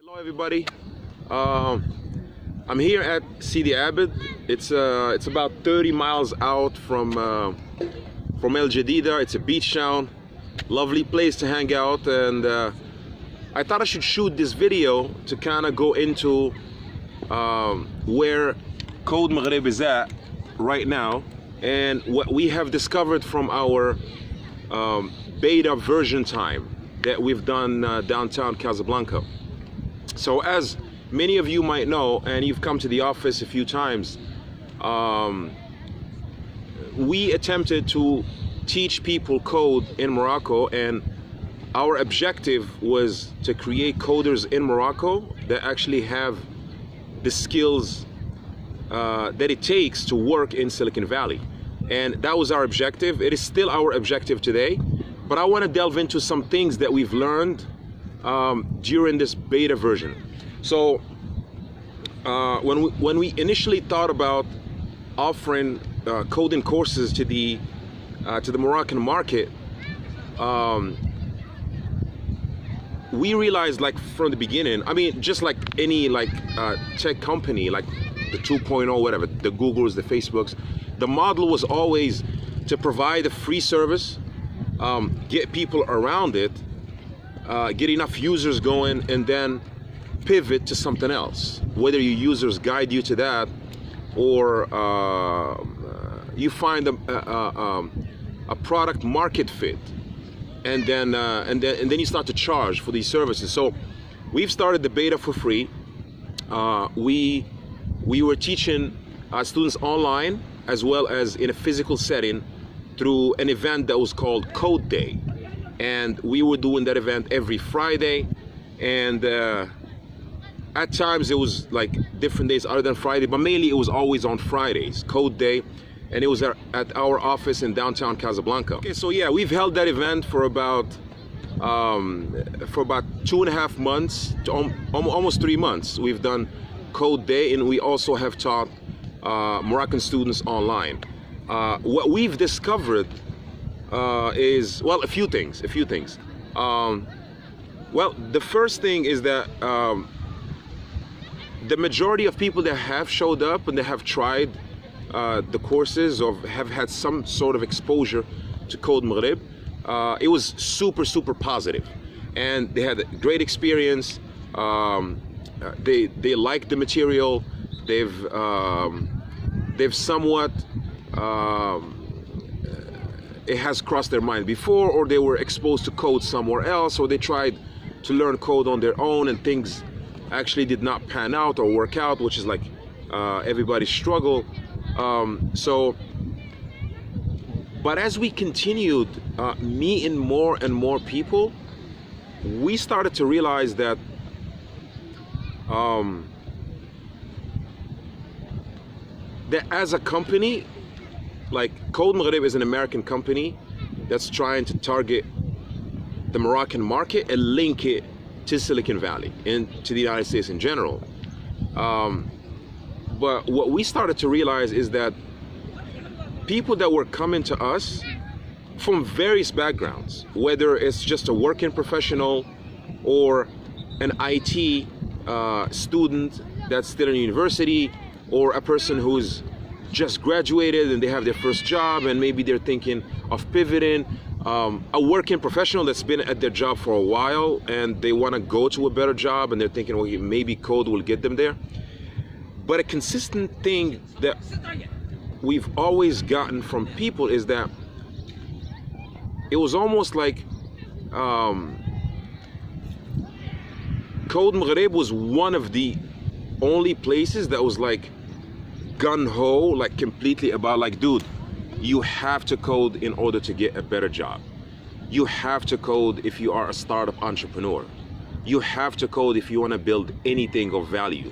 Hello everybody. I'm here at Sidi Abed. It's about 30 miles out from El Jadida. It's a beach town, lovely place to hang out, and I thought I should shoot this video to kind of go into where Codemghrib is at right now and what we have discovered from our beta version time that we've done downtown Casablanca. So as many of you might know, and you've come to the office a few times, we attempted to teach people code in Morocco, and our objective was to create coders in Morocco that actually have the skills that it takes to work in Silicon Valley. And that was our objective. It is still our objective today, but I want to delve into some things that we've learned during this beta version. So when we initially thought about offering coding courses to the Moroccan market, we realized, like, from the beginning, I mean, just like any tech company, like the 2.0, whatever, the Googles, the Facebooks, the model was always to provide a free service, get people around it, get enough users going, and then pivot to something else. Whether your users guide you to that, or you find a product market fit, and then you start to charge for these services. So we've started the beta for free. We were teaching students online as well as in a physical setting through an event that was called Code Day, and we were doing that event every Friday, and at times it was like different days other than Friday, but mainly it was always on Fridays, Code Day, and it was at our office in downtown Casablanca. Okay, so yeah, we've held that event for about 2.5 months to almost 3 months. We've done Code Day, and we also have taught Moroccan students online. What we've discovered is, well, a few things. Well, the first thing is that the majority of people that have showed up and that have tried the courses or have had some sort of exposure to Codemghrib, it was super positive, and they had a great experience. They liked the material. They've somewhat it has crossed their mind before, or they were exposed to code somewhere else, or they tried to learn code on their own and things actually did not pan out or work out, which is like everybody's struggle. But as we continued meeting more and more people, we started to realize that that as a company, like, Codemghrib is an American company that's trying to target the Moroccan market and link it to Silicon Valley and to the United States in general. But what we started to realize is that people that were coming to us from various backgrounds, whether it's just a working professional or an IT student that's still in university, or a person who's just graduated and they have their first job and maybe they're thinking of pivoting, a working professional that's been at their job for a while and they want to go to a better job and they're thinking, well, maybe code will get them there. But a consistent thing that we've always gotten from people is that it was almost like Codemghrib was one of the only places that was like gun-ho, like completely about, like, dude, you have to code in order to get a better job. You have to code if you are a startup entrepreneur. You have to code if you want to build anything of value.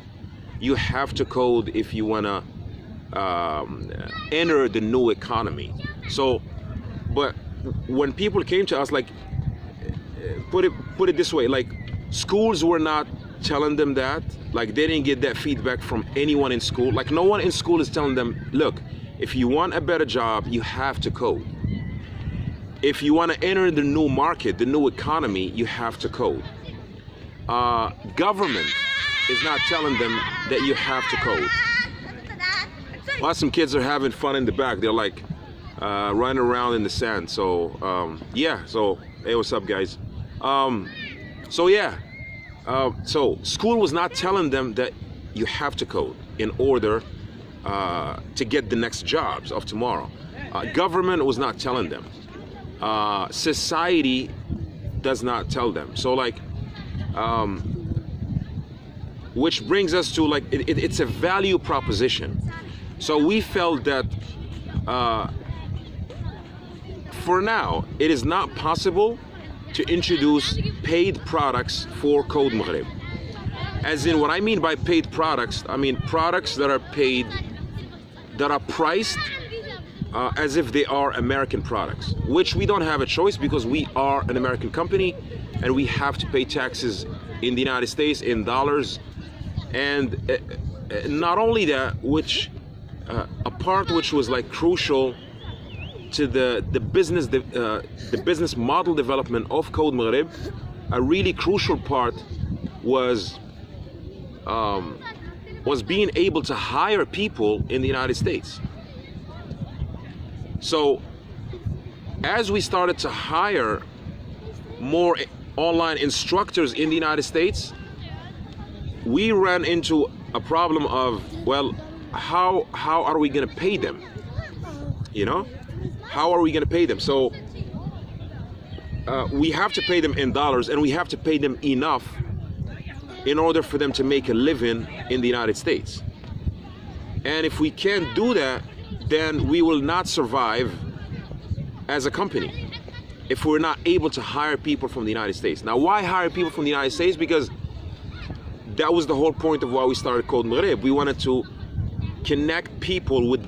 You have to code if you want to enter the new economy. So, but when people came to us, like, put it this way, like, schools were not telling them that. Like, they didn't get that feedback from anyone in school. Like, no one in school is telling them, look, if you want a better job, you have to code. If you want to enter the new market, the new economy, you have to code. Government is not telling them that you have to code. While some kids are having fun in the back, they're like running around in the sand. So yeah, so hey, what's up, guys? So yeah, so school was not telling them that you have to code in order to get the next jobs of tomorrow. Government was not telling them. Society does not tell them. So like, which brings us to like, it's a value proposition. So we felt that for now, it is not possible to introduce paid products for Codemghrib. As in, what I mean by paid products, I mean products that are paid, that are priced as if they are American products, which we don't have a choice because we are an American company and we have to pay taxes in the United States in dollars. And not only that, which a part which was like crucial to the business model development of Codemghrib, a really crucial part was being able to hire people in the United States. So as we started to hire more online instructors in the United States, we ran into a problem of, well, how are we going to pay them? You know, how are we going to pay them? So we have to pay them in dollars, and we have to pay them enough in order for them to make a living in the United States. And if we can't do that, then we will not survive as a company if we're not able to hire people from the United States. Now, why hire people from the United States? Because that was the whole point of why we started Codemghrib. We wanted to connect people with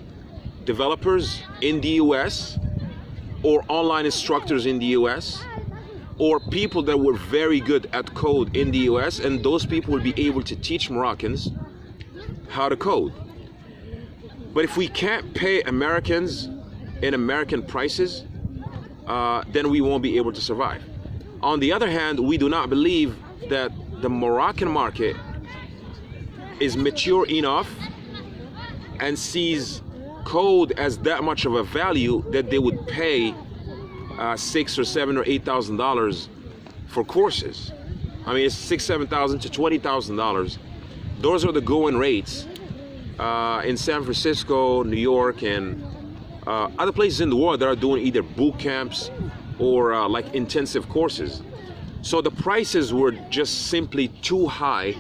developers in the US, or online instructors in the US, or people that were very good at code in the US, and those people will be able to teach Moroccans how to code. But if we can't pay Americans in American prices, then we won't be able to survive. On the other hand, we do not believe that the Moroccan market is mature enough and sees code as that much of a value that they would pay $6,000 or $7,000 or $8,000 for courses. I mean, it's $6,000, $7,000 to $20,000. Those are the going rates in San Francisco, New York, and other places in the world that are doing either boot camps or like intensive courses. So the prices were just simply too high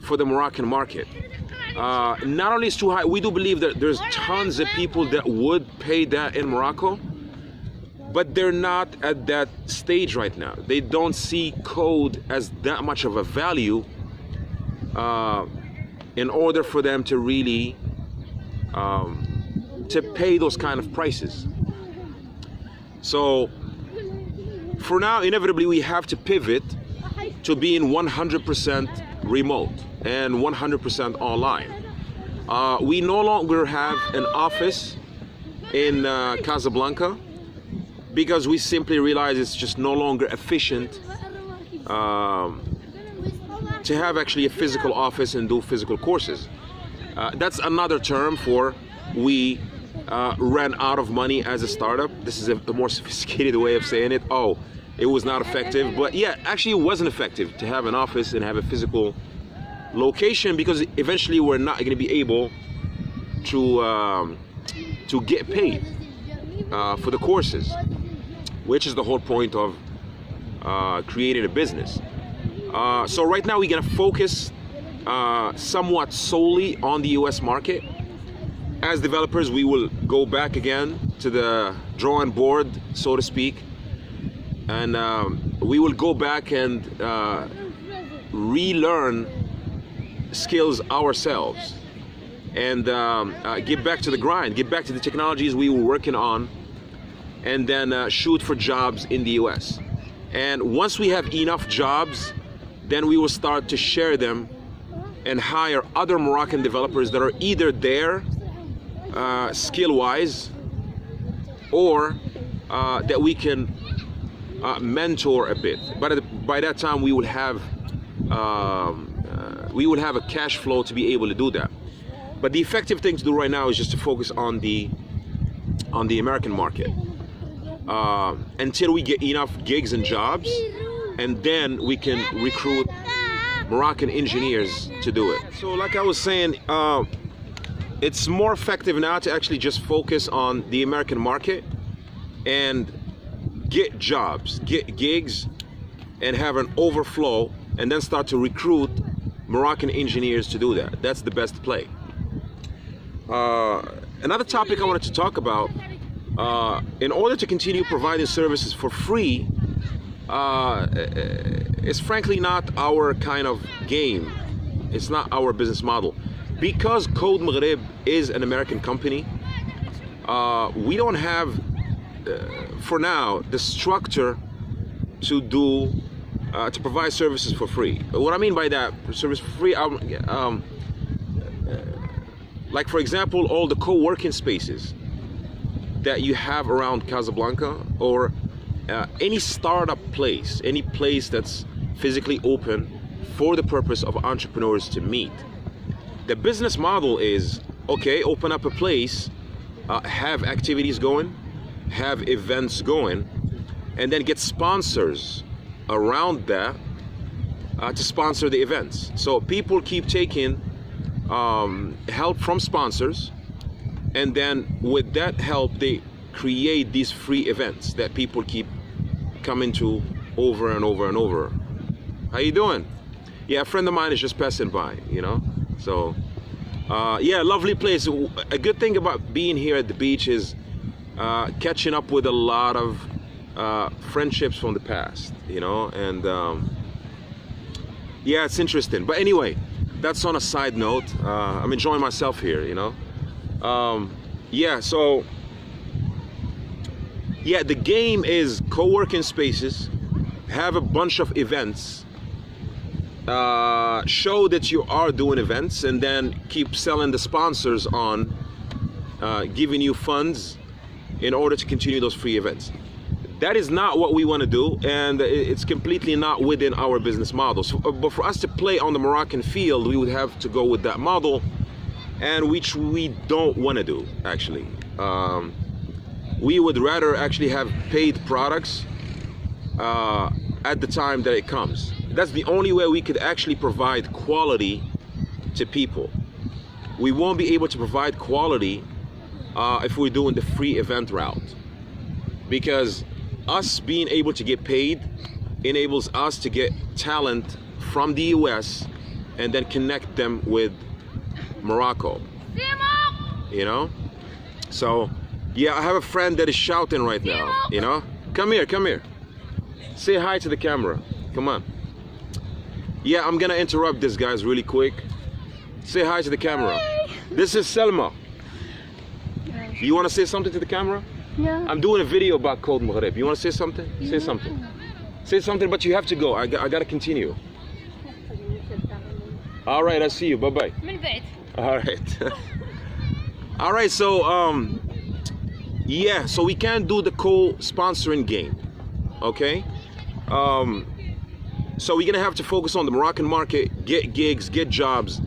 for the Moroccan market. Not only is too high, we do believe that there's tons of people that would pay that in Morocco, but they're not at that stage right now. They don't see code as that much of a value in order for them to really to pay those kind of prices. So for now, inevitably, we have to pivot to being 100% remote and 100% online. We no longer have an office in Casablanca because we simply realize it's just no longer efficient to have actually a physical office and do physical courses. That's another term for we ran out of money as a startup. This is a more sophisticated way of saying it. Oh, it was not effective. But yeah, actually it wasn't effective to have an office and have a physical location, because eventually we're not going to be able to get paid for the courses, which is the whole point of creating a business. So right now we're going to focus somewhat solely on the US market. As developers, we will go back again to the drawing board, so to speak, and we will go back and relearn skills ourselves and get back to the grind, get back to the technologies we were working on, and then shoot for jobs in the US. And once we have enough jobs, then we will start to share them and hire other Moroccan developers that are either there skill-wise, or that we can mentor a bit. But by that time, we would have a cash flow to be able to do that. But the effective thing to do right now is just to focus on the American market until we get enough gigs and jobs, and then we can recruit Moroccan engineers to do it. So like I was saying, it's more effective now to actually just focus on the American market and get jobs, get gigs, and have an overflow, and then start to recruit Moroccan engineers to do that. That's the best play. Another topic I wanted to talk about, in order to continue providing services for free, it's frankly not our kind of game. It's not our business model. Because Codemghrib is an American company, we don't have, for now, the structure to do, to provide services for free. What I mean by that, service for free, like for example, all the co-working spaces that you have around Casablanca, or any startup place, any place that's physically open for the purpose of entrepreneurs to meet. The business model is, okay, open up a place, have activities going, have events going, and then get sponsors around that to sponsor the events. So people keep taking help from sponsors, and then with that help they create these free events that people keep coming to over and over and over. How you doing? Yeah, a friend of mine is just passing by, you know. So yeah, lovely place. A good thing about being here at the beach is catching up with a lot of friendships from the past, you know. And yeah, it's interesting. But anyway, that's on a side note. I'm enjoying myself here, you know. Yeah, so yeah, the game is co-working spaces, have a bunch of events, show that you are doing events, and then keep selling the sponsors on giving you funds in order to continue those free events. That is not what we want to do, and it's completely not within our business model. So, but for us to play on the Moroccan field, we would have to go with that model, and which we don't want to do, actually. We would rather actually have paid products at the time that it comes. That's the only way we could actually provide quality to people. We won't be able to provide quality if we're doing the free event route, because us being able to get paid enables us to get talent from the US and then connect them with Morocco, you know. So yeah, I have a friend that is shouting right now, you know. Come here, come here, say hi to the camera, come on. Yeah, I'm gonna interrupt this, guys, really quick. Say hi to the camera. This is Selma. You want to say something to the camera? Yeah. I'm doing a video about Codemghrib. You want to say something? Yeah. Say something. Say something, but you have to go. I got to continue. All right, I see you. Bye-bye. All right. All right, so, yeah, so we can't do the co-sponsoring game, okay? So we're going to have to focus on the Moroccan market, get gigs, get jobs,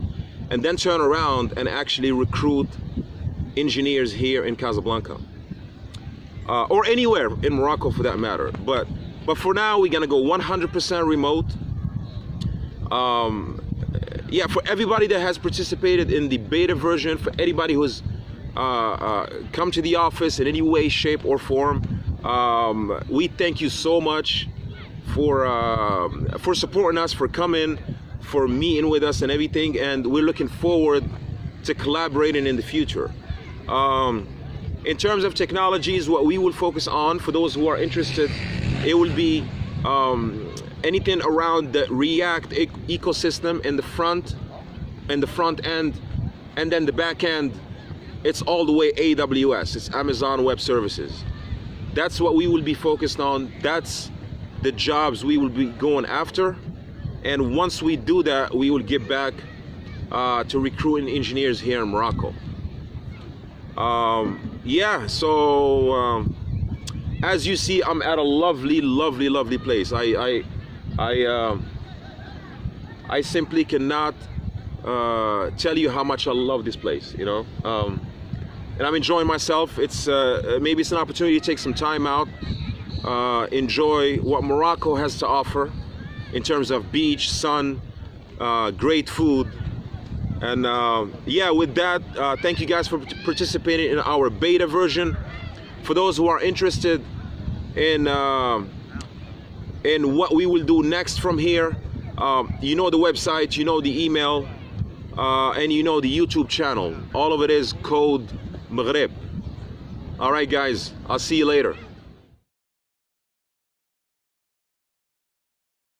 and then turn around and actually recruit engineers here in Casablanca. Or anywhere in Morocco for that matter. But for now, we're gonna go 100% remote. Yeah, for everybody that has participated in the beta version, for anybody who's come to the office in any way, shape, or form, we thank you so much for supporting us, for coming, for meeting with us and everything, and we're looking forward to collaborating in the future. In terms of technologies, what we will focus on, for those who are interested, it will be anything around the React ecosystem in the front end, and then the back end, it's all the way AWS, it's Amazon Web Services. That's what we will be focused on. That's the jobs we will be going after. And once we do that, we will get back to recruiting engineers here in Morocco. Yeah, so as you see, I'm at a lovely, lovely, lovely place. I simply cannot tell you how much I love this place, you know. And I'm enjoying myself. It's maybe it's an opportunity to take some time out, enjoy what Morocco has to offer in terms of beach, sun, great food. And yeah, with that, thank you guys for participating in our beta version. For those who are interested in what we will do next from here, you know the website, you know the email, and you know the YouTube channel. All of it is Codemghrib. All right, guys, I'll see you later.